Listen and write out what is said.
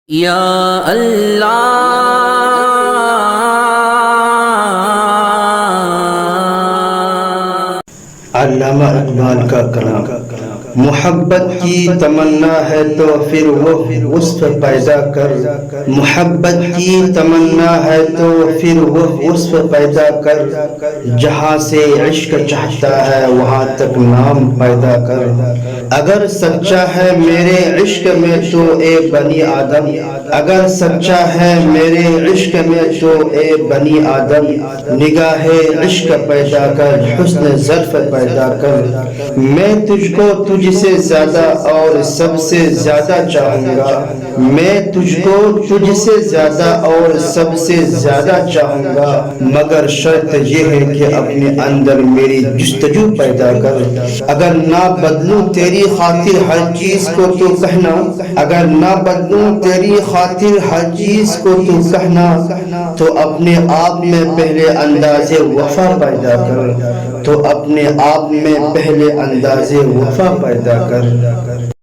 یا اللہ علامہ اقبال کا کلام۔ محبت کی تمنا ہے تو پھر وہ وصف پیدا کر، محبت کی تمنا ہے تو پھر وہ وصف پیدا کر، جہاں سے عشق چاہتا ہے وہاں تک نام پیدا کر۔ اگر سچا ہے میرے عشق میں تو اے بنی آدم، اگر سچا ہے میرے عشق میں تو اے بنی آدم، نگاہ عشق پیدا کر، حسن ظرف پیدا کر۔ میں تجھ کو تجھ سے زیادہ اور سب سے زیادہ چاہوں گا، میں تجھ کو تجھ سے زیادہ اور سب سے زیادہ چاہوں گا، مگر شرط یہ ہے کہ اپنے اندر میری جستجو پیدا کر۔ اگر نہ بدلوں تیری خاطر ہر چیز کو تو کہنا، اگر نہ بدلوں تیری خاطر ہر چیز کو تو کہنا، تو اپنے آپ میں پہلے انداز وفا پیدا کر، تو اپنے آپ میں پہلے انداز وفا پیدا کر۔